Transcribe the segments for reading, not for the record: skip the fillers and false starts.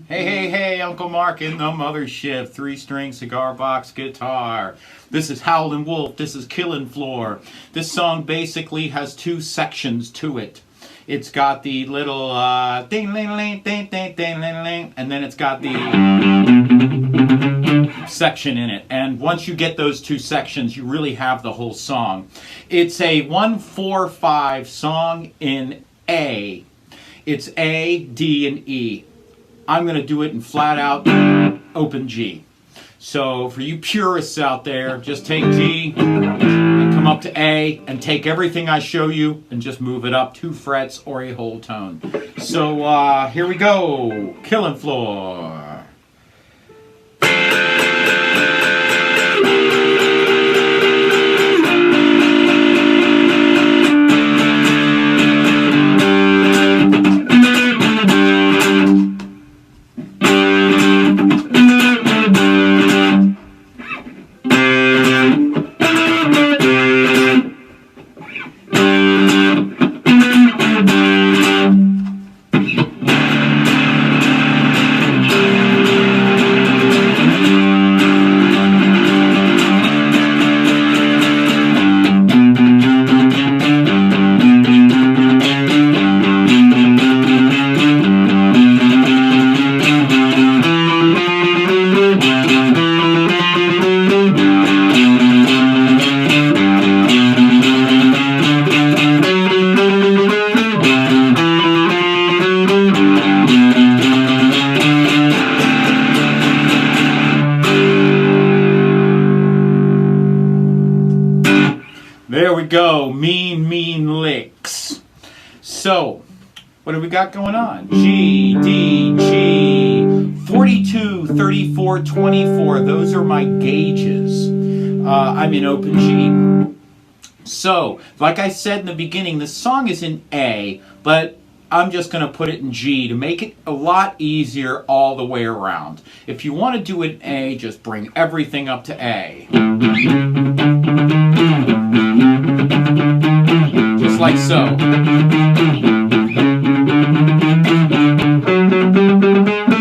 Hey, Uncle Mark in the mothership, 3-string cigar box guitar. This is Howling Wolf, this is Killin' Floor. This song basically has two sections to it. It's got the little ding-ling-ling, ding-ding-ding-ling-ling, and then it's got the section in it. And once you get those two sections, you really have the whole song. It's a 1-4-5 song in A. It's A, D, and E. I'm going to do it in flat out open G. So for you purists out there, just take G and come up to A and take everything I show you and just move it up 2 frets or a whole tone. So here we go. Killin' Floor. There we go, mean licks. So, what do we got going on? G, D, G, 42, 34, 24. Those are my gauges. I'm in open G. So, like I said in the beginning, the song is in A, but I'm just going to put it in G to make it a lot easier all the way around. If you want to do it in A, just bring everything up to A. Just like so.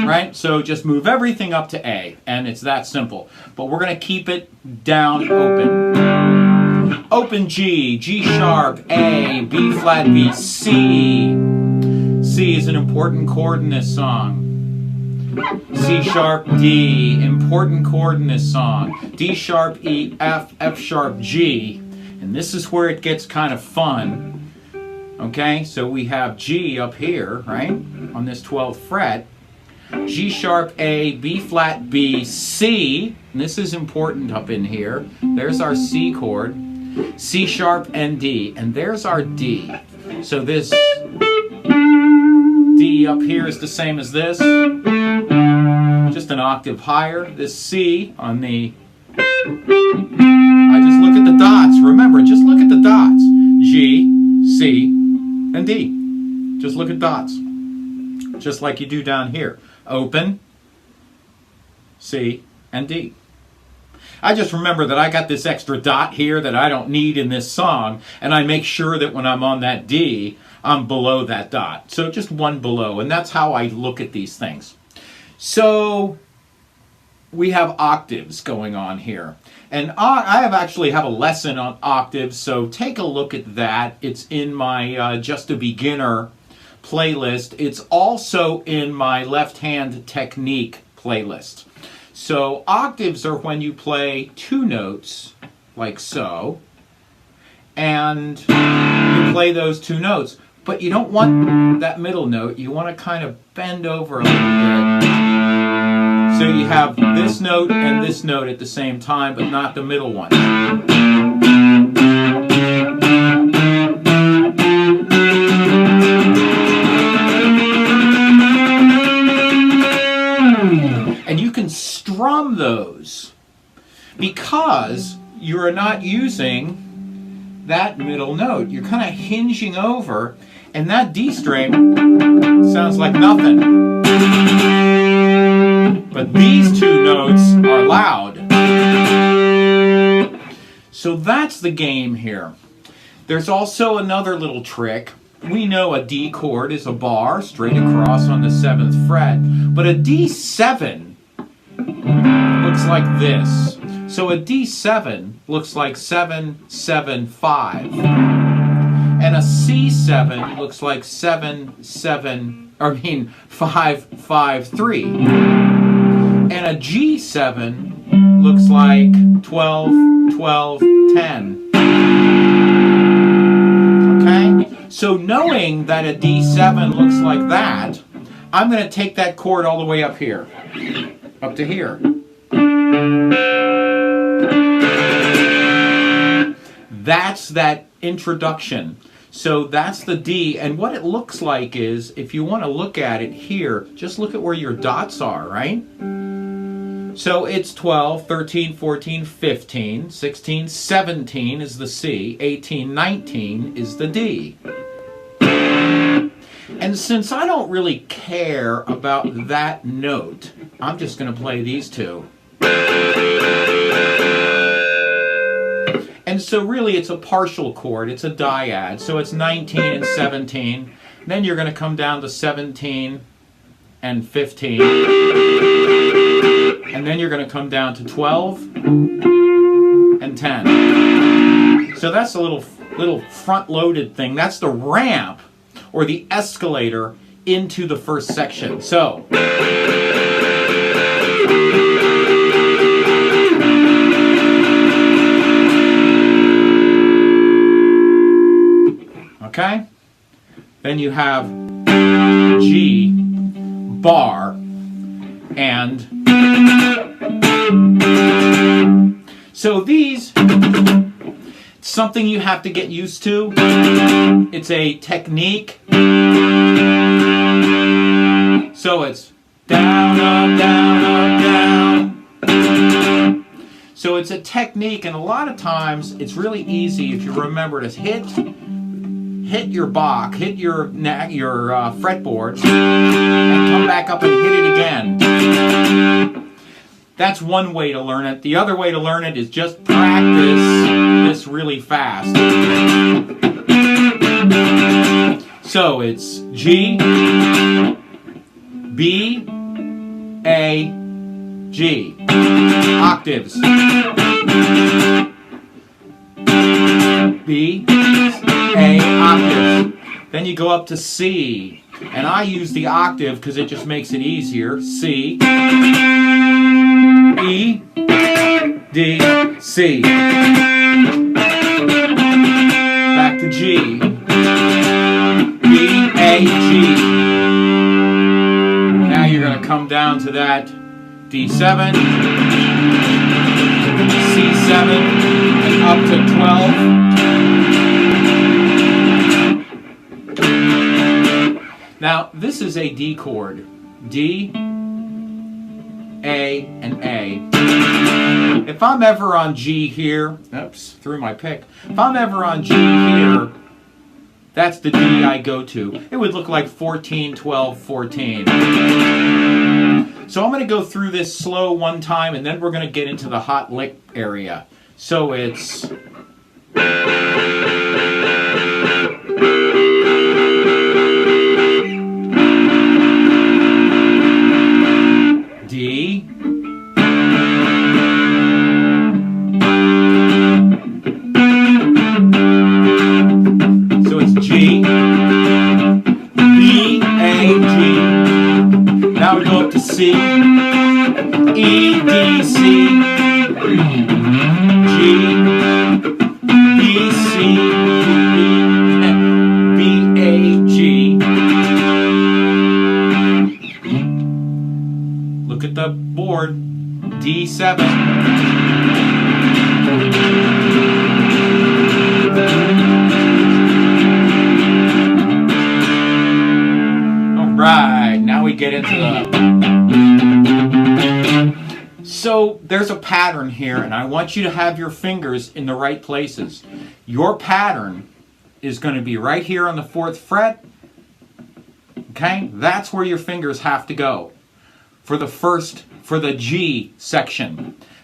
Right? So just move everything up to A, and it's that simple. But we're going to keep it down open. Open G, G sharp, A, B flat, B, C. C is an important chord in this song. C sharp, D, important chord in this song. D sharp, E, F, F sharp, G. And this is where it gets kind of fun. Okay, so we have G up here, right, on this 12th fret. G sharp, A, B flat, B, C. And this is important up in here. There's our C chord. C sharp and D. And there's our D. So this D up here is the same as this. Just an octave higher. This C on the... I just look at the dots. Remember, just look at the dots. G, C, and D. Just look at dots. Just like you do down here. Open, C, and D. I just remember that I got this extra dot here that I don't need in this song, and I make sure that when I'm on that D, I'm below that dot. So just one below, and that's how I look at these things. So we have octaves going on here. And I actually have a lesson on octaves, so take a look at that. It's in my Just a Beginner playlist. It's also in my left-hand technique playlist. So octaves are when you play 2 notes, like so, and you play those 2 notes. But you don't want that middle note. You want to kind of bend over a little bit. So you have this note and this note at the same time, but not the middle one. And you can strum those because you're not using that middle note. You're kind of hinging over, and that D string sounds like nothing. But these 2 notes are loud. So that's the game here. There's also another little trick we know a D chord is a bar straight across on the 7th fret, but a D7 looks like this. So a D7 looks like 7, 7, 5. And a C7 looks like 5, 5, 3. And a G7 looks like 12, 12, 10. Okay? So knowing that a D7 looks like that, I'm going to take that chord all the way up here. Up to here. That's that introduction. So that's the D, and what it looks like is, if you want to look at it here, just look at where your dots are, right? So it's 12, 13, 14, 15, 16, 17 is the C, 18, 19 is the D. And since I don't really care about that note, I'm just going to play these two. And so really it's a partial chord, it's a dyad, so it's 19 and 17. Then you're going to come down to 17 and 15. And then you're going to come down to 12 and 10. So that's a little front-loaded thing. That's the ramp or the escalator into the first section. So okay? Then you have G, bar, and so these, something you have to get used to. It's a technique. So it's down, up, down, up, down. So it's a technique, and a lot of times it's really easy if you remember to hit your box, hit your fretboard, and come back up and hit it again. That's one way to learn it. The other way to learn it is just practice this really fast. So it's G, B, A, G. Octaves. B, A, octaves. Then you go up to C. And I use the octave because it just makes it easier. C, E, D, C. Back to G. B, A, G. Now you're going to come down to that D7, C7, and up to 12. Now, this is a D chord. D, A, and A. If I'm ever on G here, oops, threw my pick. If I'm ever on G here, that's the D I go to. It would look like 14, 12, 14. So I'm going to go through this slow one time, and then we're going to get into the hot lick area. So it's D, so it's G, B, A, G. Now we go up to C, E, D, C, G, B, C, B, A, G. Look at the board, D7. Right, now we get into the... So there's a pattern here, and I want you to have your fingers in the right places. Your pattern is going to be right here on the 4th fret. Okay, that's where your fingers have to go for the G section.